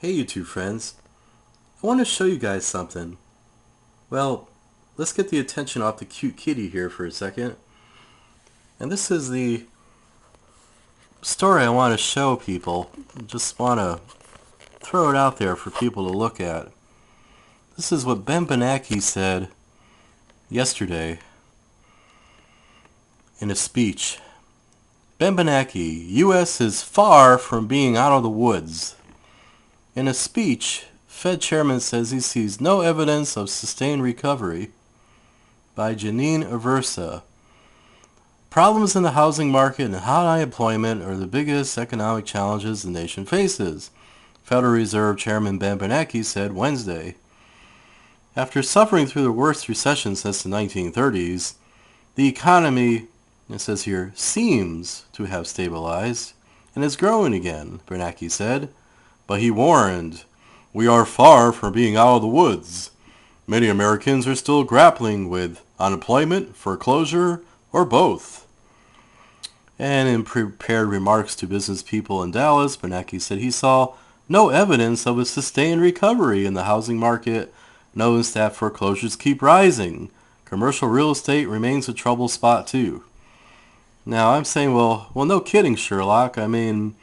Hey YouTube friends, I want to show you guys something. Well, let's get the attention off the cute kitty here for a second. And this is the story I want to show people. Just want to throw it out there for people to look at. This is what Bernake said yesterday in a speech. Bernake, U.S. is far from being out of the woods. In a speech, Fed chairman says he sees no evidence of sustained recovery. By Janine Aversa. Problems in the housing market and high unemployment are the biggest economic challenges the nation faces, Federal Reserve Chairman Bernanke said Wednesday. After suffering through the worst recession since the 1930s, the economy, it says here, seems to have stabilized and is growing again, Bernanke said. But he warned, "We are far from being out of the woods. Many Americans are still grappling with unemployment, foreclosure, or both." And in prepared remarks to business people in Dallas, Bernanke said he saw no evidence of a sustained recovery in the housing market, noting that foreclosures keep rising. Commercial real estate remains a trouble spot too. Now I'm saying, well, no kidding, Sherlock. I mean,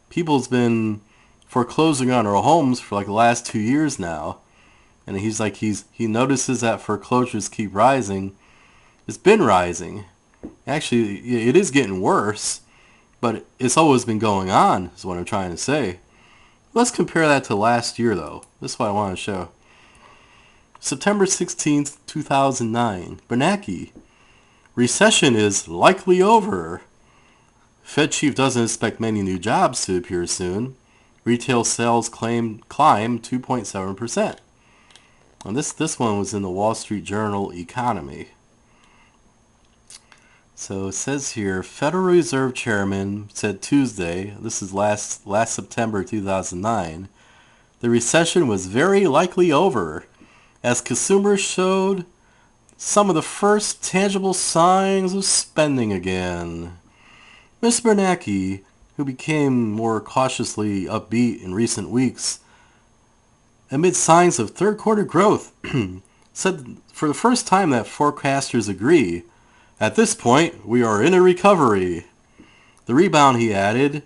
people's been foreclosing on their homes for like the last 2 years now. And he's like, he notices that foreclosures keep rising. It's been rising. Actually, it is getting worse, but it's always been going on, is what I'm trying to say. Let's compare that to last year, though. This is what I want to show. September 16th, 2009. Bernanke. Recession is likely over. Fed chief doesn't expect many new jobs to appear soon. Retail sales climb 2.7%. And this one was in the Wall Street Journal Economy. So it says here, Federal Reserve Chairman said Tuesday, this is last September 2009, the recession was very likely over as consumers showed some of the first tangible signs of spending again. Ms. Bernanke, who became more cautiously upbeat in recent weeks amid signs of third quarter growth, said for the first time that forecasters agree, "At this point, we are in a recovery." The rebound, he added,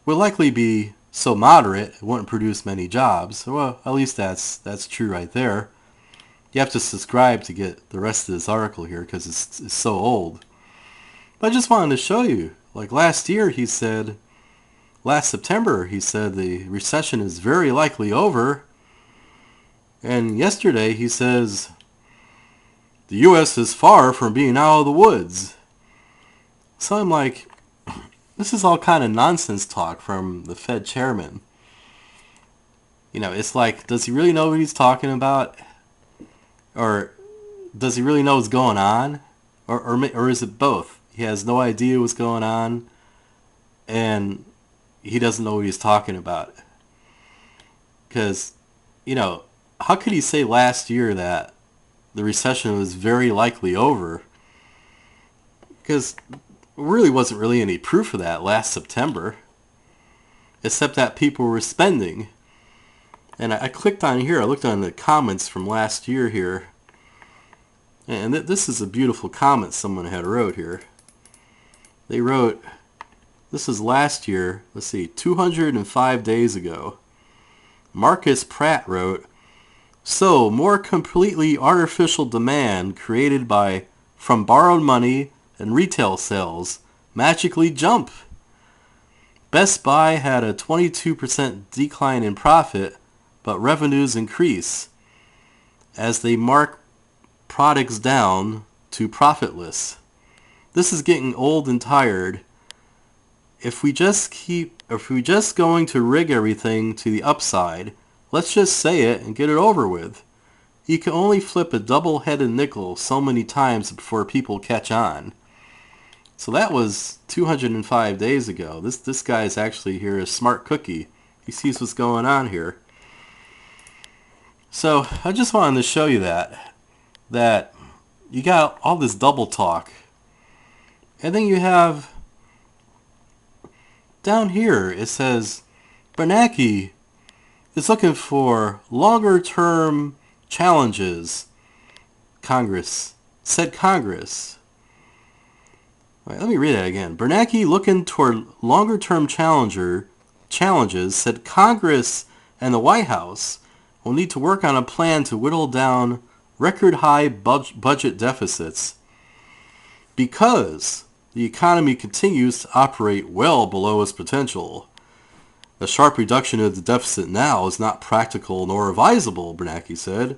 will likely be so moderate it wouldn't produce many jobs. Well, at least that's true right there. You have to subscribe to get the rest of this article here because it's so old. But I just wanted to show you. Like last September, he said the recession is very likely over. And yesterday he says the U.S. is far from being out of the woods. So I'm like, this is all kind of nonsense talk from the Fed chairman. You know, it's like, does he really know what he's talking about? Or does he really know what's going on? Or is it both? He has no idea what's going on, and he doesn't know what he's talking about. Because, you know, how could he say last year that the recession was very likely over? Because there really wasn't really any proof of that last September, except that people were spending. And I clicked on here, I looked on the comments from last year here, and this is a beautiful comment someone had wrote here. They wrote, this is last year, let's see, 205 days ago. Marcus Pratt wrote, "So, more completely artificial demand created from borrowed money and retail sales magically jump. Best Buy had a 22% decline in profit, but revenues increase as they mark products down to profitless. This is getting old and tired. If we just going to rig everything to the upside, let's just say it and get it over with. You can only flip a double-headed nickel so many times before people catch on." So that was 205 days ago. This guy is actually here a smart cookie. He sees what's going on here. So I just wanted to show you that you got all this double talk. And then you have down here, it says, Bernanke is looking for longer-term challenges. Congress, said Congress. Wait, let me read that again. Bernanke looking toward longer-term challenges, said Congress and the White House will need to work on a plan to whittle down record-high budget deficits because the economy continues to operate well below its potential. A sharp reduction of the deficit now is not practical nor advisable, Bernanke said.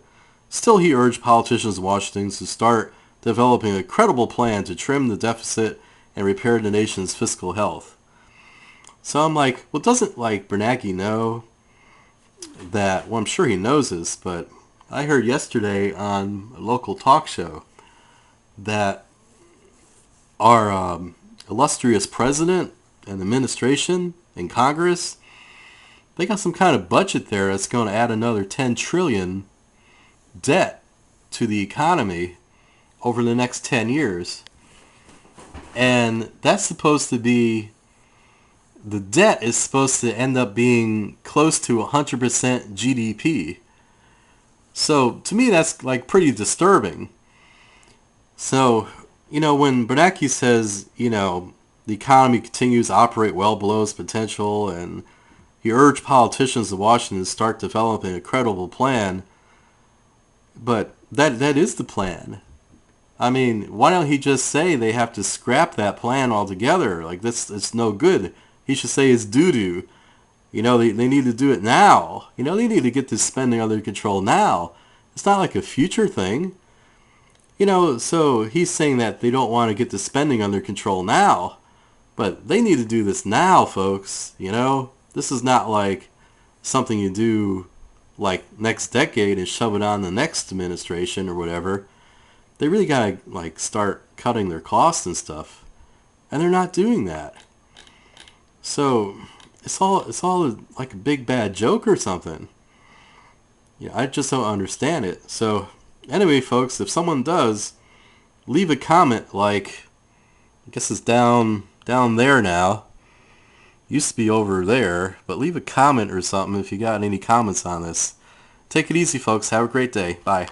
Still, he urged politicians in Washington to start developing a credible plan to trim the deficit and repair the nation's fiscal health. So I'm like, well, doesn't Bernanke know that, well, I'm sure he knows this, but I heard yesterday on a local talk show that our illustrious president and administration and Congress, they got some kind of budget there that's going to add another 10 trillion debt to the economy over the next 10 years. And that's supposed to be, the debt is supposed to end up being close to 100% GDP. So to me, that's pretty disturbing. So, when Bernanke says, the economy continues to operate well below its potential, and he urged politicians in Washington to start developing a credible plan, but that is the plan. I mean, why don't he just say they have to scrap that plan altogether? It's no good. He should say it's doo-doo. They need to do it now. They need to get this spending under control now. It's not like a future thing. So he's saying that they don't want to get the spending under control now. But they need to do this now, folks. This is not like something you do next decade and shove it on the next administration or whatever. They really got to start cutting their costs and stuff. And they're not doing that. So it's all like a big bad joke or something. I just don't understand it. So anyway, folks, if someone does, leave a comment. I guess it's down there now. Used to be over there, but leave a comment or something if you got any comments on this. Take it easy, folks. Have a great day. Bye.